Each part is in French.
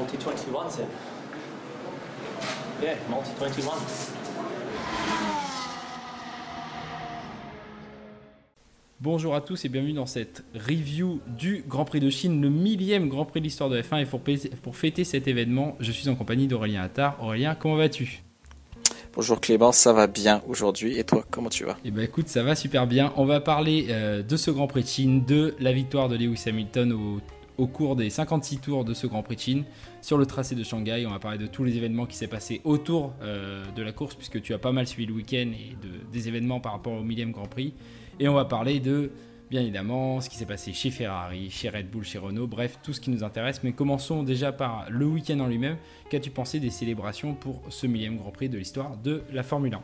Multi-21, c'est... Yeah, Multi-21. Bonjour à tous et bienvenue dans cette review du Grand Prix de Chine, le 1000e Grand Prix de l'histoire de F1. Et pour fêter cet événement, je suis en compagnie d'Aurélien Attard. Aurélien, comment vas-tu ? Bonjour Clément, ça va bien aujourd'hui. Et toi, comment tu vas ? Eh ben écoute, ça va super bien. On va parler de ce Grand Prix de Chine, de la victoire de Lewis Hamilton au cours des 56 tours de ce Grand Prix de Chine sur le tracé de Shanghai. On va parler de tous les événements qui s'est passé autour de la course, puisque tu as pas mal suivi le week-end et des événements par rapport au 1000e Grand Prix. Et on va parler de, bien évidemment, ce qui s'est passé chez Ferrari, chez Red Bull, chez Renault, bref, tout ce qui nous intéresse. Mais commençons déjà par le week-end en lui-même. Qu'as-tu pensé des célébrations pour ce 1000e Grand Prix de l'histoire de la Formule 1 ?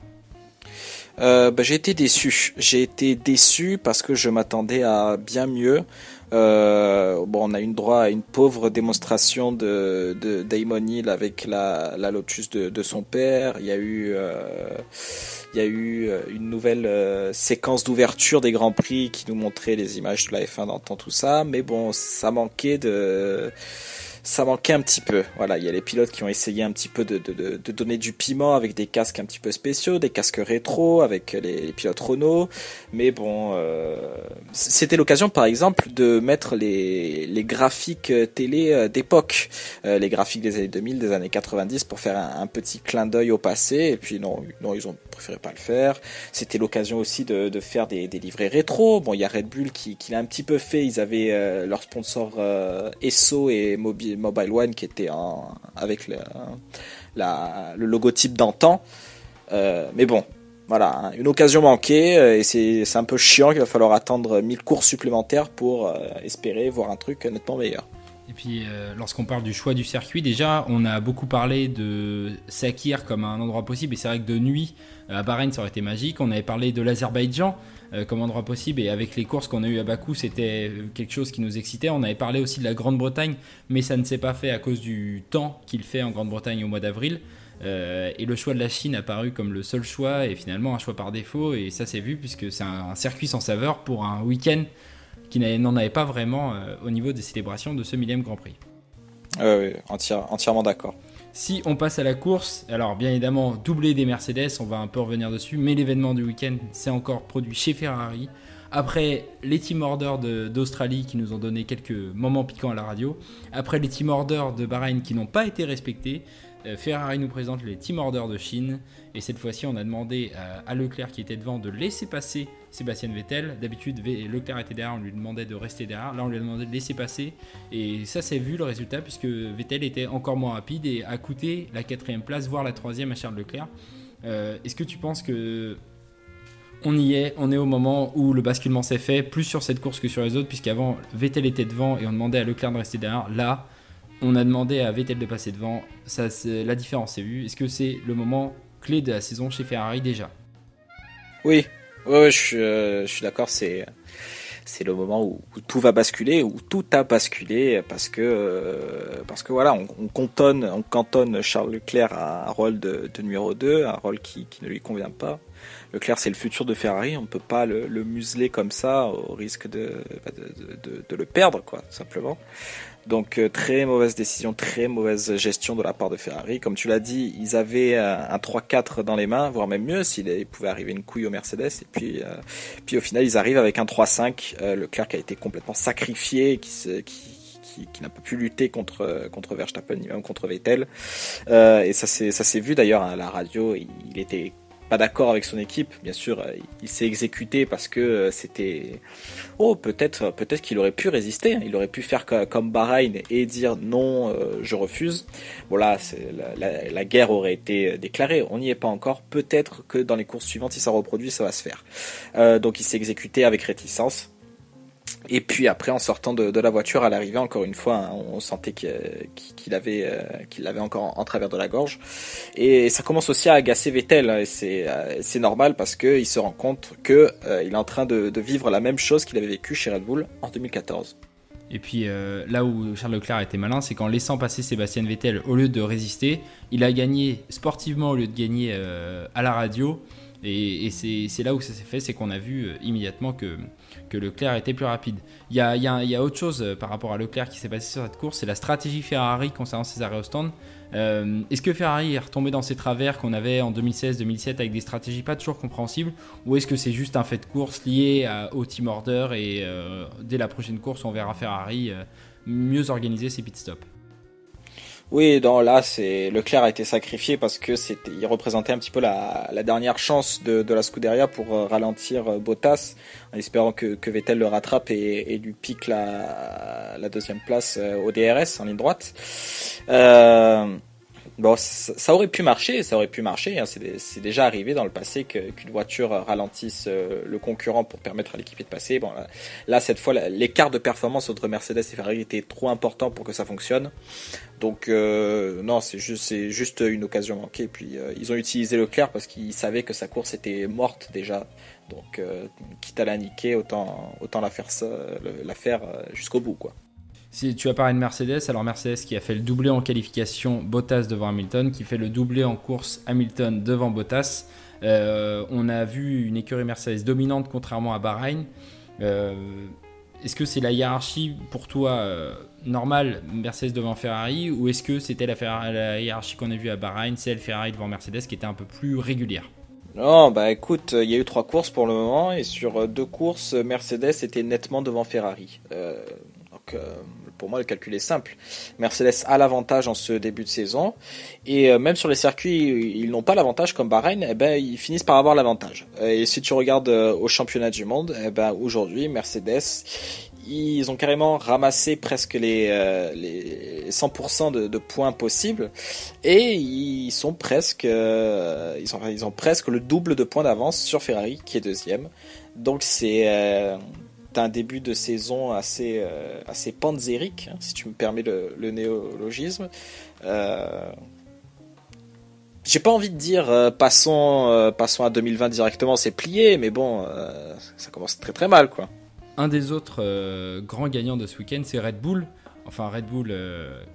J'ai été déçu. J'ai été déçu parce que je m'attendais à bien mieux. On a eu droit à une pauvre démonstration de Damon Hill avec la Lotus de son père. Il y a eu une nouvelle séquence d'ouverture des Grands Prix qui nous montrait les images de la F1 dans le temps, tout ça. Mais bon, ça manquait un petit peu. Voilà, il y a les pilotes qui ont essayé un petit peu de donner du piment avec des casques un petit peu spéciaux, des casques rétro avec les pilotes Renault. Mais bon, c'était l'occasion par exemple de mettre les graphiques télé d'époque, les graphiques des années 2000, des années 90 pour faire un petit clin d'œil au passé. Et puis non, ils ont préféré pas le faire. C'était l'occasion aussi de faire des livrets rétro. Bon, il y a Red Bull qui l'a un petit peu fait. Ils avaient leur sponsor Esso et Mobile One qui était avec le logotype d'antan. Mais bon, voilà, une occasion manquée et c'est un peu chiant qu'il va falloir attendre 1000 courses supplémentaires pour espérer voir un truc nettement meilleur. Et puis, lorsqu'on parle du choix du circuit, déjà, on a beaucoup parlé de Sakhir comme un endroit possible. Et c'est vrai que de nuit, à Bahreïn, ça aurait été magique. On avait parlé de l'Azerbaïdjan comme endroit possible. Et avec les courses qu'on a eues à Bakou, c'était quelque chose qui nous excitait. On avait parlé aussi de la Grande-Bretagne, mais ça ne s'est pas fait à cause du temps qu'il fait en Grande-Bretagne au mois d'avril. Et le choix de la Chine a paru comme le seul choix et finalement un choix par défaut. Et ça s'est vu puisque c'est un circuit sans saveur pour un week-end qui n'en avait pas vraiment au niveau des célébrations de ce 1000e Grand Prix. Oui, entièrement d'accord. Si on passe à la course, alors bien évidemment, doublé des Mercedes, on va un peu revenir dessus, mais l'événement du week-end, c'est encore produit chez Ferrari. Après les team orders d'Australie qui nous ont donné quelques moments piquants à la radio, après les team orders de Bahreïn qui n'ont pas été respectés, Ferrari nous présente les team orders de Chine. Et cette fois-ci, on a demandé à Leclerc qui était devant de laisser passer Sébastien Vettel. D'habitude, Leclerc était derrière, on lui demandait de rester derrière. Là, on lui a demandé de laisser passer. Et ça s'est vu le résultat puisque Vettel était encore moins rapide et a coûté la 4e place, voire la 3e à Charles Leclerc. Est-ce que tu penses que on est au moment où le basculement s'est fait, plus sur cette course que sur les autres, puisqu'avant Vettel était devant et on demandait à Leclerc de rester derrière. Là, on a demandé à Vettel de passer devant. La différence s'est vue. Est-ce que c'est le moment clé de la saison chez Ferrari déjà ? Oui, je suis d'accord. C'est le moment où tout va basculer, où tout a basculé, parce que voilà, on cantonne Charles Leclerc à un rôle de numéro 2, un rôle qui ne lui convient pas. Leclerc, c'est le futur de Ferrari, on ne peut pas le museler comme ça au risque de le perdre, quoi, tout simplement. Donc très mauvaise décision, très mauvaise gestion de la part de Ferrari. Comme tu l'as dit, ils avaient un 3-4 dans les mains, voire même mieux, s'il pouvait arriver une couille au Mercedes. Et puis au final, ils arrivent avec un 3-5. Leclerc qui a été complètement sacrifié, qui n'a pas pu lutter contre Verstappen, ni même contre Vettel. Et ça s'est vu d'ailleurs à la radio, il était pas d'accord avec son équipe, bien sûr, il s'est exécuté parce que c'était... peut-être qu'il aurait pu résister, il aurait pu faire comme Bahreïn et dire non, je refuse. Bon là, la guerre aurait été déclarée, on n'y est pas encore, peut-être que dans les courses suivantes, si ça reproduit, ça va se faire. Donc il s'est exécuté avec réticence. Et puis après, en sortant de la voiture à l'arrivée, encore une fois, hein, on sentait qu'il l'avait encore en travers de la gorge. Et ça commence aussi à agacer Vettel. Et c'est normal parce qu'il se rend compte qu'il est en train de vivre la même chose qu'il avait vécu chez Red Bull en 2014. Et puis là où Charles Leclerc était malin, c'est qu'en laissant passer Sébastien Vettel au lieu de résister, il a gagné sportivement au lieu de gagner à la radio. Et c'est là où ça s'est fait, c'est qu'on a vu immédiatement que Leclerc était plus rapide. Il y a autre chose par rapport à Leclerc qui s'est passé sur cette course, c'est la stratégie Ferrari concernant ses arrêts au stand. Est-ce que Ferrari est retombé dans ces travers qu'on avait en 2016-2017 avec des stratégies pas toujours compréhensibles, ou est-ce que c'est juste un fait de course lié au team order et dès la prochaine course on verra Ferrari mieux organiser ses pit stops? Oui, non, là, Leclerc a été sacrifié parce que il représentait un petit peu la dernière chance de la Scuderia pour ralentir Bottas, en espérant que Vettel le rattrape et lui pique la deuxième place au DRS en ligne droite. Bon, ça aurait pu marcher, hein. C'est déjà arrivé dans le passé qu'une voiture ralentisse le concurrent pour permettre à l'équipier de passer. Bon, là cette fois, l'écart de performance entre Mercedes et Ferrari était trop important pour que ça fonctionne. Donc non, c'est juste une occasion manquée. Puis ils ont utilisé Leclerc parce qu'ils savaient que sa course était morte déjà. Donc quitte à la niquer, autant la faire jusqu'au bout, quoi. Si tu as parlé de Mercedes, alors Mercedes qui a fait le doublé en qualification, Bottas devant Hamilton, qui fait le doublé en course, Hamilton devant Bottas. On a vu une écurie Mercedes dominante contrairement à Bahreïn. Est-ce que c'est la hiérarchie pour toi normale, Mercedes devant Ferrari, ou est-ce que c'était la hiérarchie qu'on a vue à Bahreïn, celle Ferrari devant Mercedes qui était un peu plus régulière? Non, bah écoute, il y a eu 3 courses pour le moment, et sur 2 courses, Mercedes était nettement devant Ferrari. Donc pour moi le calcul est simple. Mercedes a l'avantage en ce début de saison, et même sur les circuits ils n'ont pas l'avantage comme Bahreïn, eh ben ils finissent par avoir l'avantage. Et si tu regardes au championnat du monde, eh ben aujourd'hui Mercedes, ils ont carrément ramassé presque les 100% de points possibles, et ils sont presque ils ont presque le double de points d'avance sur Ferrari qui est deuxième. Donc c'est un début de saison assez panzérique, hein, si tu me permets le néologisme. J'ai pas envie de dire passons à 2020 directement, c'est plié, mais bon, ça commence très très mal, quoi. Un des autres grands gagnants de ce week-end, c'est Red Bull. Enfin, Red Bull,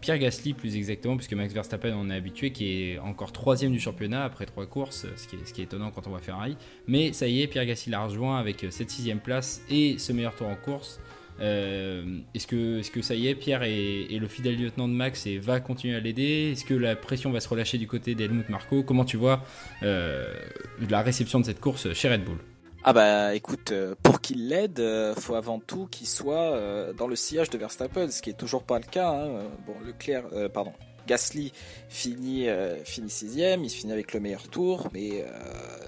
Pierre Gasly plus exactement, puisque Max Verstappen on est habitué, qui est encore 3ème du championnat après 3 courses, ce qui est étonnant quand on voit Ferrari. Mais ça y est, Pierre Gasly l'a rejoint avec cette 6ème place et ce meilleur tour en course. Est-ce que ça y est, Pierre est le fidèle lieutenant de Max et va continuer à l'aider? Est-ce que la pression va se relâcher du côté d'Helmut Marko? Comment tu vois la réception de cette course chez Red Bull? Ah bah écoute, pour qu'il l'aide, faut avant tout qu'il soit dans le sillage de Verstappen, ce qui est toujours pas le cas, hein. Bon, Gasly finit 6ème, il finit avec le meilleur tour, mais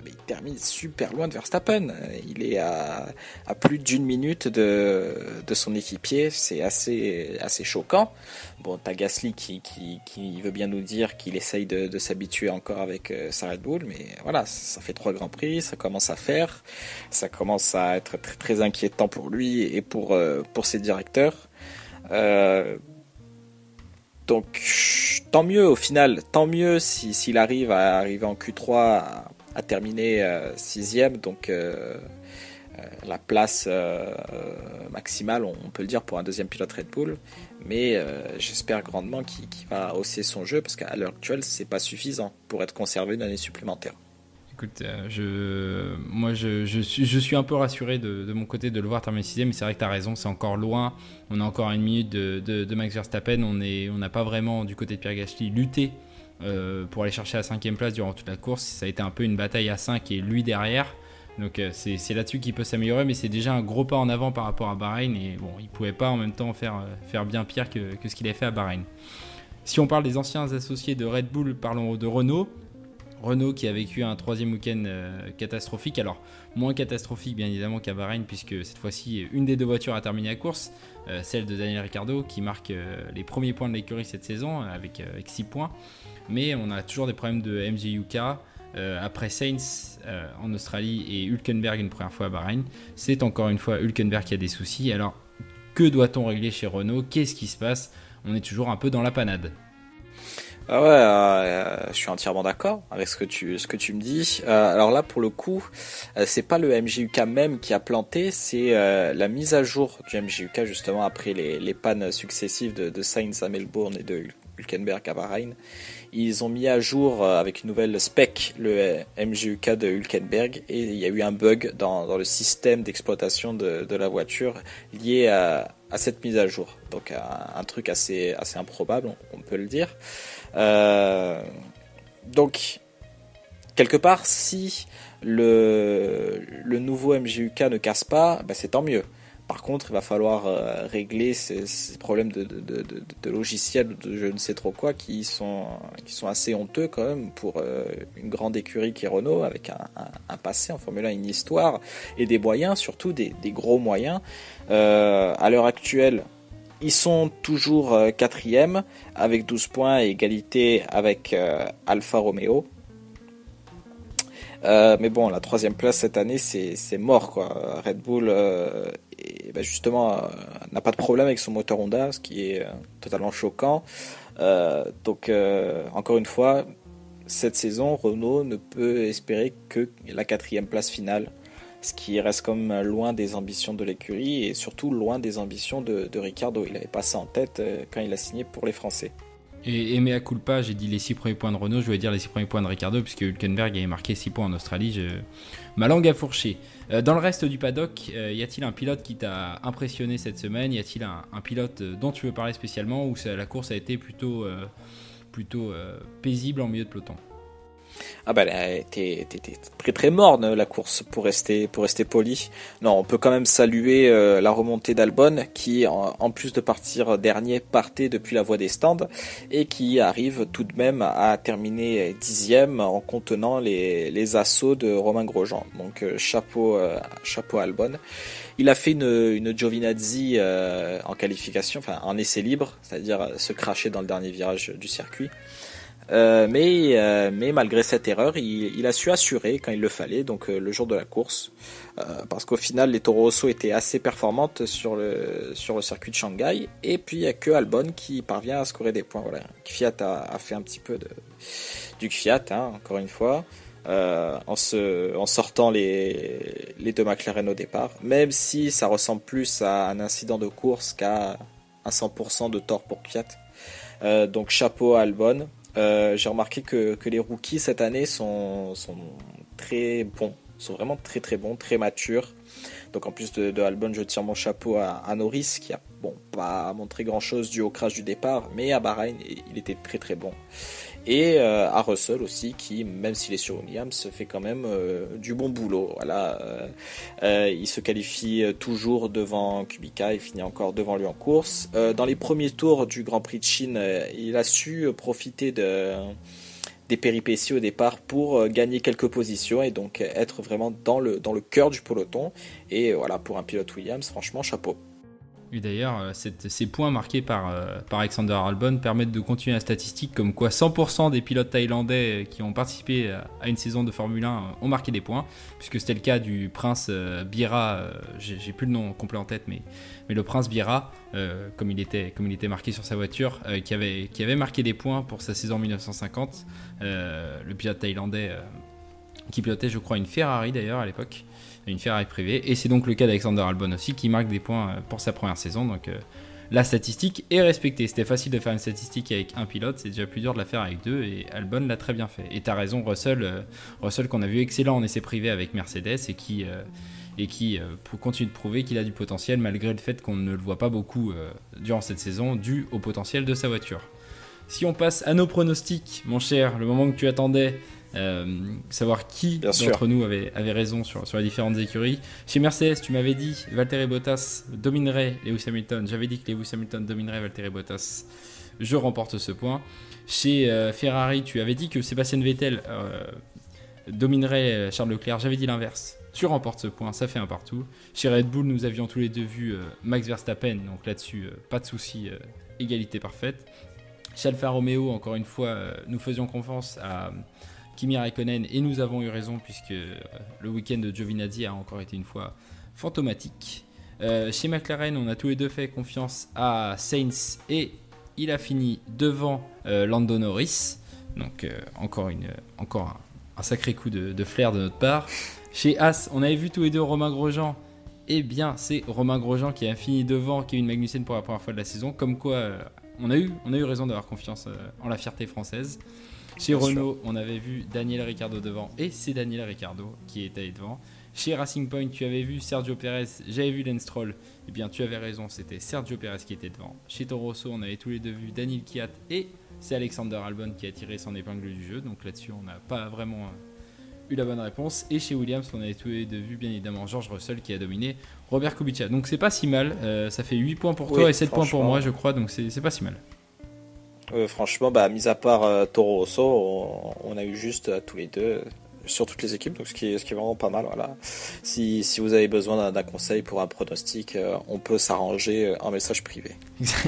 il termine super loin de Verstappen. Il est à plus d'1 minute de son équipier, c'est assez choquant. Bon, t'as Gasly qui veut bien nous dire qu'il essaye de s'habituer encore avec sa Red Bull, mais voilà, ça fait 3 Grands Prix, ça commence à être très, très inquiétant pour lui et pour ses directeurs. Donc tant mieux au final, tant mieux s'il arrive à arriver en Q3 à terminer 6ème, donc la place maximale, on peut le dire, pour un deuxième pilote Red Bull, mais j'espère grandement qu'il va hausser son jeu, parce qu'à l'heure actuelle c'est pas suffisant pour être conservé une année supplémentaire. Écoute, je suis un peu rassuré de mon côté de le voir terminer 6ème, mais c'est vrai que tu as raison, c'est encore loin. On a encore 1 minute de Max Verstappen. On n'a pas vraiment, du côté de Pierre Gasly, lutté pour aller chercher la 5ème place durant toute la course. Ça a été un peu une bataille à 5 et lui derrière. Donc c'est là-dessus qu'il peut s'améliorer, mais c'est déjà un gros pas en avant par rapport à Bahreïn. Et bon, il ne pouvait pas en même temps faire bien pire que ce qu'il avait fait à Bahreïn. Si on parle des anciens associés de Red Bull, parlons de Renault. Renault qui a vécu un 3ème week-end catastrophique, alors moins catastrophique bien évidemment qu'à Bahreïn, puisque cette fois-ci une des 2 voitures a terminé la course, celle de Daniel Ricciardo qui marque les premiers points de l'écurie cette saison avec 6 points, mais on a toujours des problèmes de MJ Yuka après Sainz en Australie et Hülkenberg une première fois à Bahreïn. C'est encore une fois Hülkenberg qui a des soucis. Alors que doit-on régler chez Renault? Qu'est-ce qui se passe? On est toujours un peu dans la panade. Ah ouais, je suis entièrement d'accord avec ce que tu me dis. Alors là, pour le coup, c'est pas le MJUK même qui a planté, c'est la mise à jour du MJUK justement après les pannes successives de Sainz à Melbourne et Hülkenberg à Bahreïn. Ils ont mis à jour avec une nouvelle spec le MGUK de Hülkenberg et il y a eu un bug dans le système d'exploitation de la voiture lié à cette mise à jour. Donc un truc assez improbable, on peut le dire. Donc quelque part, si le nouveau MGUK ne casse pas, c'est tant mieux. Par contre, il va falloir régler ces problèmes de logiciel, de je ne sais trop quoi, qui sont assez honteux quand même pour une grande écurie qui est Renault, avec un passé en Formule 1, une histoire, et des moyens, surtout des gros moyens. À l'heure actuelle, ils sont toujours quatrième, avec 12 points et égalité avec Alfa Romeo. Mais bon, la 3e place cette année, c'est mort, quoi. Red Bull, justement, n'a pas de problème avec son moteur Honda, ce qui est totalement choquant. Donc, encore une fois, cette saison, Renault ne peut espérer que la 4e place finale, ce qui reste comme loin des ambitions de l'écurie et surtout loin des ambitions de Ricciardo. Il avait pas ça en tête quand il a signé pour les Français. Et mea culpa, j'ai dit les 6 premiers points de Renault, je voulais dire les 6 premiers points de Ricciardo, puisque Hülkenberg avait marqué 6 points en Australie. Ma langue a fourché. Dans le reste du paddock, y a-t-il un pilote qui t'a impressionné cette semaine? Y a-t-il un pilote dont tu veux parler spécialement, ou la course a été plutôt paisible en milieu de peloton? T'es très très morne la course pour rester poli. Non, on peut quand même saluer la remontée d'Albon qui en plus de partir dernier partait depuis la voie des stands et qui arrive tout de même à terminer 10e en contenant les assauts de Romain Grosjean. Donc chapeau à Albon. Il a fait une Giovinazzi en qualification, enfin en essai libre, c'est-à-dire se cracher dans le dernier virage du circuit. Mais malgré cette erreur, il a su assurer quand il le fallait, donc le jour de la course, parce qu'au final les Toro Rosso étaient assez performantes sur le circuit de Shanghai, et puis il n'y a que Albon qui parvient à scorer des points. Voilà, Kvyat a fait un petit peu du Kvyat, encore une fois, en sortant les deux McLaren au départ, même si ça ressemble plus à un incident de course qu'à un 100% de tort pour Kvyat. Donc chapeau à Albon. J'ai remarqué que les rookies cette année sont très bons, sont vraiment très très bons, très matures. Donc en plus de Albon, je tire mon chapeau à Norris qui a pas montré grand chose dû au crash du départ, mais à Bahreïn il était très très bon. Et à Russell aussi qui, même s'il est sur Williams, fait quand même du bon boulot. Voilà, il se qualifie toujours devant Kubica et finit encore devant lui en course. Dans les premiers tours du Grand Prix de Chine, il a su profiter des péripéties au départ pour gagner quelques positions et donc être vraiment dans le cœur du peloton. Et voilà, pour un pilote Williams, franchement, chapeau. Et d'ailleurs, ces points marqués par Alexander Albon permettent de continuer la statistique comme quoi 100% des pilotes thaïlandais qui ont participé à une saison de Formule 1 ont marqué des points, puisque c'était le cas du prince Bira, j'ai plus le nom complet en tête, mais le prince Bira, comme il était marqué sur sa voiture, qui avait marqué des points pour sa saison 1950, le pilote thaïlandais qui pilotait, je crois, une Ferrari d'ailleurs à l'époque, une Ferrari privée, et c'est donc le cas d'Alexander Albon aussi qui marque des points pour sa première saison. Donc la statistique est respectée. C'était facile de faire une statistique avec un pilote, c'est déjà plus dur de la faire avec deux, et Albon l'a très bien fait. Et t'as raison, Russell qu'on a vu excellent en essai privé avec Mercedes et qui continue de prouver qu'il a du potentiel malgré le fait qu'on ne le voit pas beaucoup durant cette saison dû au potentiel de sa voiture. Si on passe à nos pronostics, mon cher, le moment que tu attendais, savoir qui d'entre nous avait raison sur les différentes écuries. Chez Mercedes, tu m'avais dit Valtteri Bottas dominerait Lewis Hamilton. J'avais dit que Lewis Hamilton dominerait Valtteri Bottas. Je remporte ce point. Chez Ferrari, tu avais dit que Sébastien Vettel dominerait Charles Leclerc. J'avais dit l'inverse. Tu remportes ce point, ça fait un partout. Chez Red Bull, nous avions tous les deux vu Max Verstappen, donc là-dessus, pas de souci, égalité parfaite. Chez Alfa Romeo, encore une fois, nous faisions confiance à Kimi Raikkonen et nous avons eu raison puisque le week-end de Giovinazzi a encore été une fois fantomatique. Chez McLaren, on a tous les deux fait confiance à Sainz et il a fini devant Lando Norris. Donc encore un sacré coup de flair de notre part. Chez Haas, on avait vu tous les deux Romain Grosjean. Eh bien, c'est Romain Grosjean qui a fini devant Kevin Magnussen pour la première fois de la saison. Comme quoi, on a eu raison d'avoir confiance en la fierté française. Chez Renault, on avait vu Daniel Ricciardo devant et c'est Daniel Ricciardo qui est allé devant. Chez Racing Point, tu avais vu Sergio Pérez, j'avais vu Lance Stroll. Eh bien, tu avais raison, c'était Sergio Pérez qui était devant. Chez Toro Rosso, on avait tous les deux vu Daniel Kvyat et c'est Alexander Albon qui a tiré son épingle du jeu. Donc là-dessus, on n'a pas vraiment eu la bonne réponse. Et chez Williams, on avait tous les deux vu bien évidemment George Russell qui a dominé Robert Kubica. Donc c'est pas si mal, ça fait 8 points pour toi et 7 points pour moi, je crois. Donc c'est pas si mal. Franchement, mis à part Toro Rosso, on a eu juste tous les deux sur toutes les équipes, donc ce qui est vraiment pas mal. Voilà. Si vous avez besoin d'un conseil pour un pronostic, on peut s'arranger en message privé.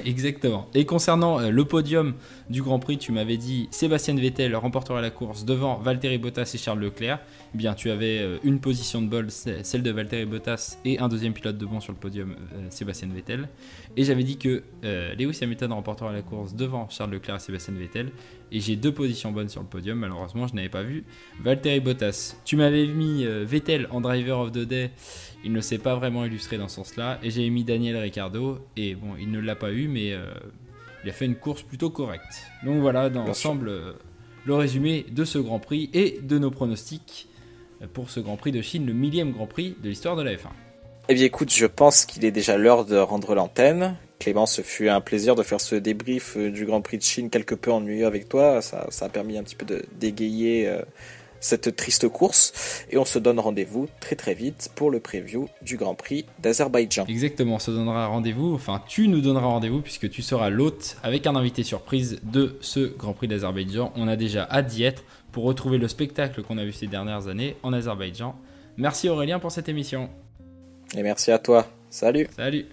Exactement. Et concernant le podium du Grand Prix, tu m'avais dit Sébastien Vettel remportera la course devant Valtteri Bottas et Charles Leclerc. Eh bien, tu avais une position de bol, celle de Valtteri Bottas, et un deuxième pilote de bon sur le podium, Sébastien Vettel. Et j'avais dit que Lewis Hamilton remportera la course devant Charles Leclerc et Sébastien Vettel. Et j'ai 2 positions bonnes sur le podium. Malheureusement, je n'avais pas vu Valtteri Bottas. Tu m'avais mis Vettel en Driver of the Day. Il ne s'est pas vraiment illustré dans ce sens-là. Et j'ai mis Daniel Ricciardo. Et bon, il ne l'a pas eu, mais il a fait une course plutôt correcte. Donc voilà, dans l'ensemble, le résumé de ce Grand Prix et de nos pronostics pour ce Grand Prix de Chine, le 1000e Grand Prix de l'histoire de la F1. Eh bien écoute, je pense qu'il est déjà l'heure de rendre l'antenne. Clément, ce fut un plaisir de faire ce débrief du Grand Prix de Chine quelque peu ennuyeux avec toi. Ça a permis un petit peu de dégayer cette triste course. Et on se donne rendez-vous très très vite pour le preview du Grand Prix d'Azerbaïdjan. Exactement, on se donnera rendez-vous, enfin tu nous donneras rendez-vous puisque tu seras l'hôte avec un invité surprise de ce Grand Prix d'Azerbaïdjan. On a déjà hâte d'y être pour retrouver le spectacle qu'on a vu ces dernières années en Azerbaïdjan. Merci Aurélien pour cette émission. Et merci à toi. Salut. Salut.